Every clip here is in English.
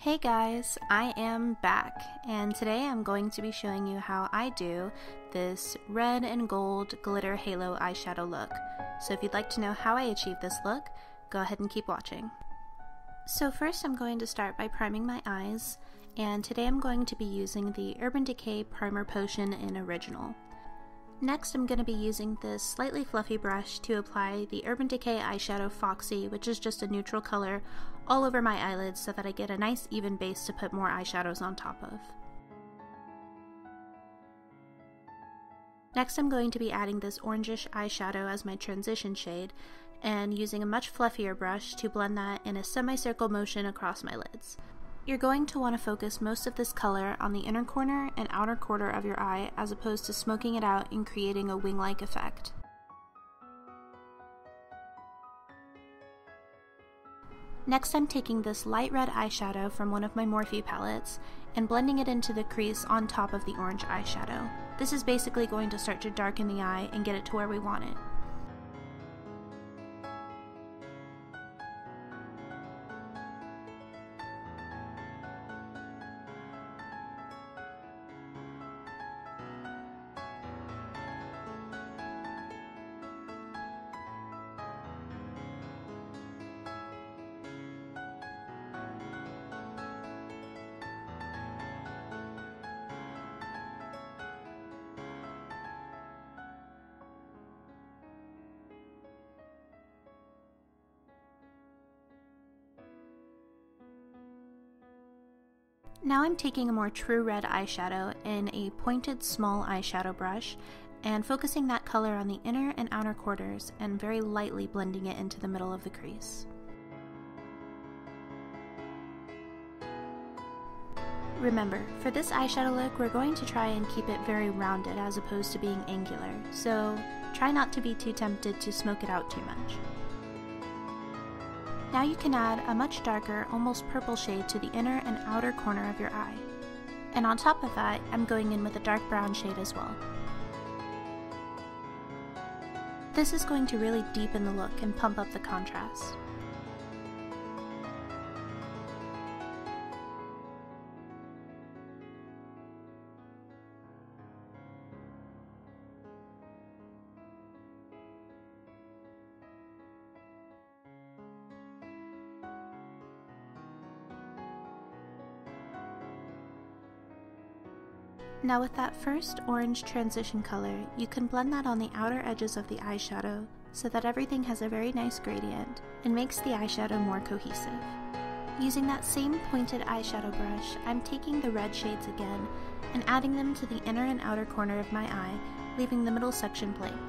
Hey guys, I am back, and today I'm going to be showing you how I do this red and gold glitter halo eyeshadow look. So if you'd like to know how I achieve this look, go ahead and keep watching. So first I'm going to start by priming my eyes, and today I'm going to be using the Urban Decay Primer Potion in Original. Next I'm going to be using this slightly fluffy brush to apply the Urban Decay eyeshadow Foxy, which is just a neutral color, all over my eyelids so that I get a nice even base to put more eyeshadows on top of. Next I'm going to be adding this orangish eyeshadow as my transition shade and using a much fluffier brush to blend that in a semicircle motion across my lids. You're going to want to focus most of this color on the inner corner and outer corner of your eye as opposed to smoking it out and creating a wing-like effect. Next I'm taking this light red eyeshadow from one of my Morphe palettes and blending it into the crease on top of the orange eyeshadow. This is basically going to start to darken the eye and get it to where we want it. Now I'm taking a more true red eyeshadow in a pointed small eyeshadow brush and focusing that color on the inner and outer quarters and very lightly blending it into the middle of the crease. Remember, for this eyeshadow look we're going to try and keep it very rounded as opposed to being angular, so try not to be too tempted to smoke it out too much. Now you can add a much darker, almost purple shade to the inner and outer corner of your eye. And on top of that, I'm going in with a dark brown shade as well. This is going to really deepen the look and pump up the contrast. Now with that first orange transition color, you can blend that on the outer edges of the eyeshadow so that everything has a very nice gradient and makes the eyeshadow more cohesive. Using that same pointed eyeshadow brush, I'm taking the red shades again and adding them to the inner and outer corner of my eye, leaving the middle section blank.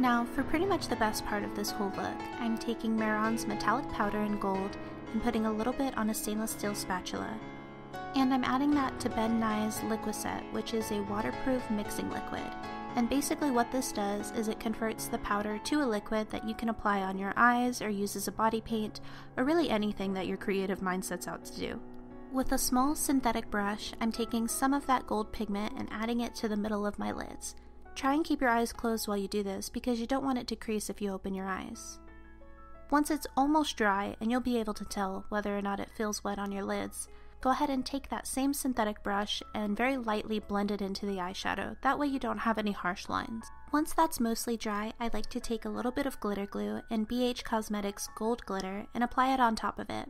Now, for pretty much the best part of this whole look, I'm taking Mehron's metallic powder in gold and putting a little bit on a stainless steel spatula. And I'm adding that to Ben Nye's Liquicet, which is a waterproof mixing liquid. And basically what this does is it converts the powder to a liquid that you can apply on your eyes or use as a body paint, or really anything that your creative mind sets out to do. With a small synthetic brush, I'm taking some of that gold pigment and adding it to the middle of my lids. Try and keep your eyes closed while you do this because you don't want it to crease if you open your eyes. Once it's almost dry and you'll be able to tell whether or not it feels wet on your lids, go ahead and take that same synthetic brush and very lightly blend it into the eyeshadow. That way you don't have any harsh lines. Once that's mostly dry, I like to take a little bit of glitter glue and BH Cosmetics Gold Glitter and apply it on top of it.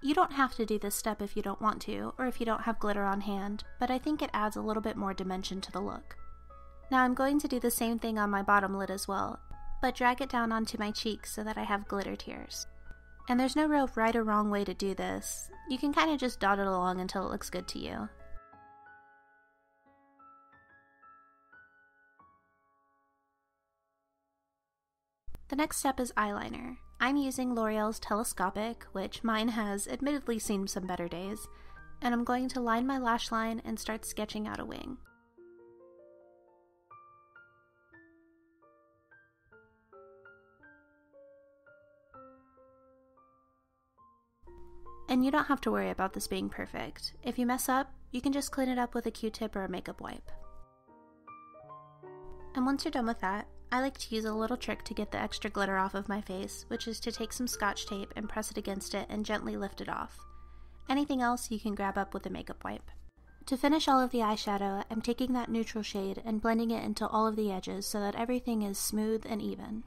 You don't have to do this step if you don't want to, or if you don't have glitter on hand, but I think it adds a little bit more dimension to the look. Now I'm going to do the same thing on my bottom lid as well, but drag it down onto my cheeks so that I have glitter tears. And there's no real right or wrong way to do this. You can kind of just dot it along until it looks good to you. The next step is eyeliner. I'm using L'Oreal's Telescopic, which mine has admittedly seen some better days, and I'm going to line my lash line and start sketching out a wing. And you don't have to worry about this being perfect. If you mess up, you can just clean it up with a Q-tip or a makeup wipe. And once you're done with that, I like to use a little trick to get the extra glitter off of my face, which is to take some Scotch tape and press it against it and gently lift it off. Anything else you can grab up with a makeup wipe. To finish all of the eyeshadow, I'm taking that neutral shade and blending it into all of the edges so that everything is smooth and even.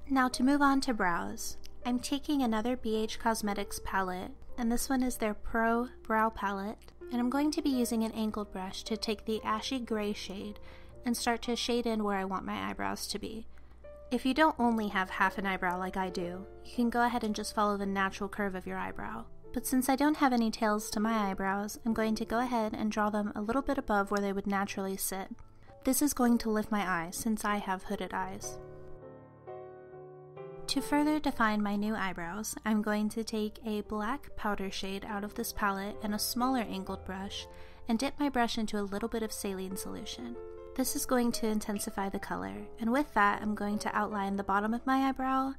Now to move on to brows, I'm taking another BH Cosmetics palette, and this one is their Pro Brow Palette, and I'm going to be using an angled brush to take the ashy gray shade and start to shade in where I want my eyebrows to be. If you don't only have half an eyebrow like I do, you can go ahead and just follow the natural curve of your eyebrow. But since I don't have any tails to my eyebrows, I'm going to go ahead and draw them a little bit above where they would naturally sit. This is going to lift my eyes since I have hooded eyes. To further define my new eyebrows, I'm going to take a black powder shade out of this palette and a smaller angled brush and dip my brush into a little bit of saline solution. This is going to intensify the color, and with that I'm going to outline the bottom of my eyebrow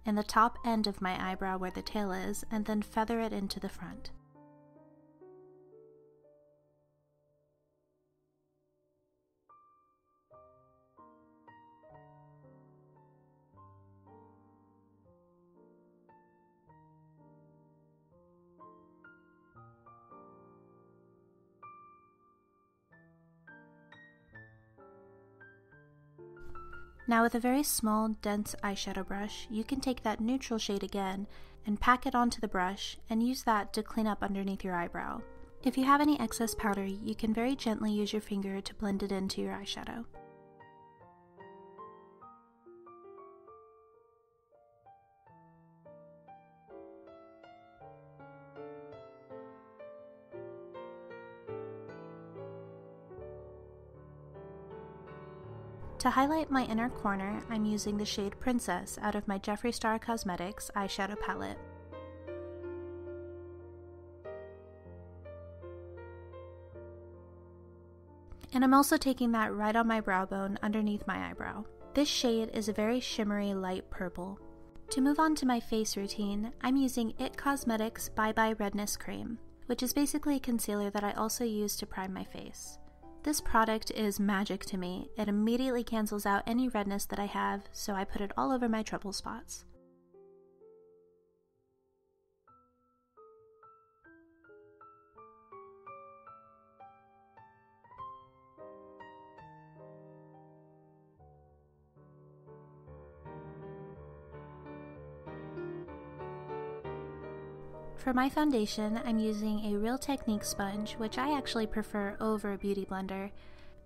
and the top end of my eyebrow where the tail is, and then feather it into the front. Now with a very small, dense eyeshadow brush, you can take that neutral shade again and pack it onto the brush and use that to clean up underneath your eyebrow. If you have any excess powder, you can very gently use your finger to blend it into your eyeshadow. To highlight my inner corner, I'm using the shade Princess out of my Jeffree Star Cosmetics eyeshadow palette. And I'm also taking that right on my brow bone underneath my eyebrow. This shade is a very shimmery light purple. To move on to my face routine, I'm using IT Cosmetics Bye Bye Redness Cream, which is basically a concealer that I also use to prime my face. This product is magic to me. It immediately cancels out any redness that I have, so I put it all over my trouble spots. For my foundation, I'm using a Real Technique sponge, which I actually prefer over a beauty blender,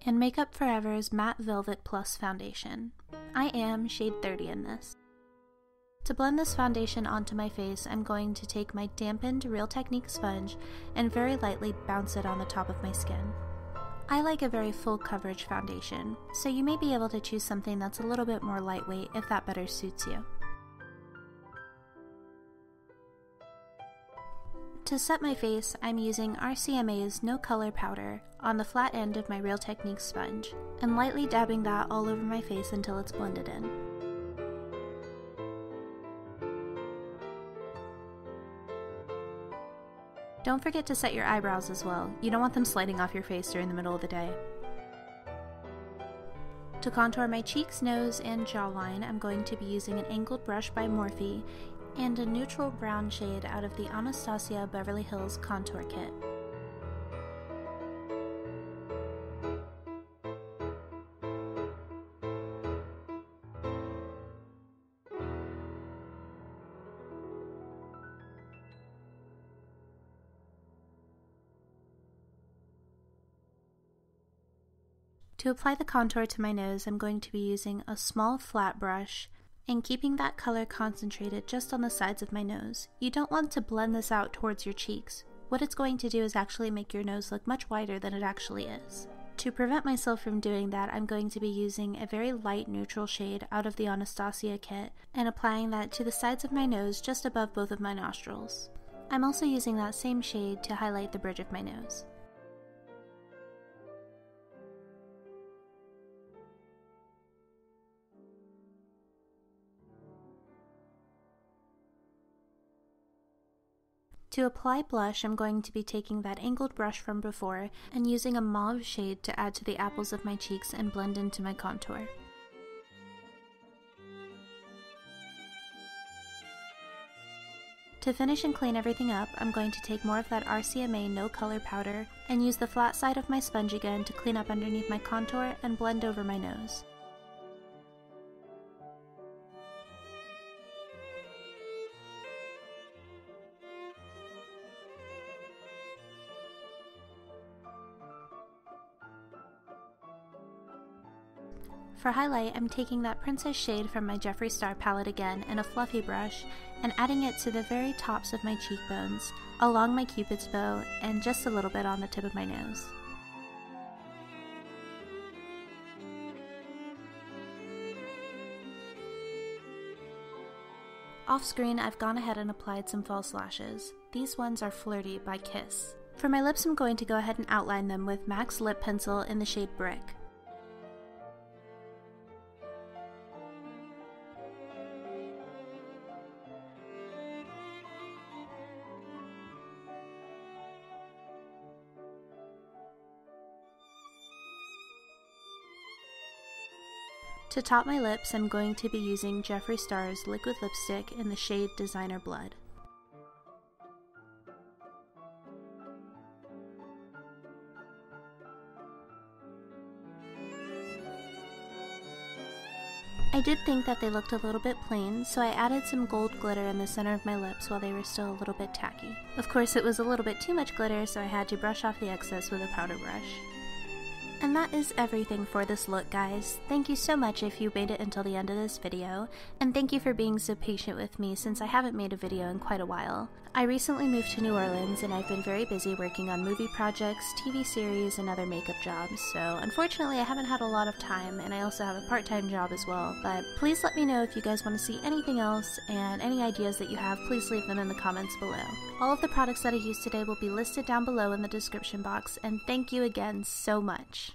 and Makeup Forever's Matte Velvet Plus foundation. I am shade 30 in this. To blend this foundation onto my face, I'm going to take my dampened Real Technique sponge and very lightly bounce it on the top of my skin. I like a very full coverage foundation, so you may be able to choose something that's a little bit more lightweight if that better suits you. To set my face, I'm using RCMA's No Color Powder on the flat end of my Real Technique sponge, and lightly dabbing that all over my face until it's blended in. Don't forget to set your eyebrows as well. You don't want them sliding off your face during the middle of the day. To contour my cheeks, nose, and jawline, I'm going to be using an angled brush by Morphe and a neutral brown shade out of the Anastasia Beverly Hills Contour Kit. To apply the contour to my nose, I'm going to be using a small flat brush and keeping that color concentrated just on the sides of my nose. You don't want to blend this out towards your cheeks. What it's going to do is actually make your nose look much wider than it actually is. To prevent myself from doing that, I'm going to be using a very light neutral shade out of the Anastasia kit and applying that to the sides of my nose just above both of my nostrils. I'm also using that same shade to highlight the bridge of my nose. To apply blush, I'm going to be taking that angled brush from before and using a mauve shade to add to the apples of my cheeks and blend into my contour. To finish and clean everything up, I'm going to take more of that RCMA No Color powder and use the flat side of my sponge again to clean up underneath my contour and blend over my nose. For highlight, I'm taking that Princess shade from my Jeffree Star palette again in a fluffy brush and adding it to the very tops of my cheekbones, along my cupid's bow, and just a little bit on the tip of my nose. Off screen, I've gone ahead and applied some false lashes. These ones are Flirty by Kiss. For my lips, I'm going to go ahead and outline them with MAC's Lip Pencil in the shade Brick. To top my lips, I'm going to be using Jeffree Star's liquid lipstick in the shade Designer Blood. I did think that they looked a little bit plain, so I added some gold glitter in the center of my lips while they were still a little bit tacky. Of course, it was a little bit too much glitter, so I had to brush off the excess with a powder brush. And that is everything for this look, guys. Thank you so much if you made it until the end of this video, and thank you for being so patient with me since I haven't made a video in quite a while. I recently moved to New Orleans and I've been very busy working on movie projects, TV series, and other makeup jobs, so unfortunately I haven't had a lot of time, and I also have a part-time job as well, but please let me know if you guys want to see anything else, and any ideas that you have, please leave them in the comments below. All of the products that I used today will be listed down below in the description box, and thank you again so much.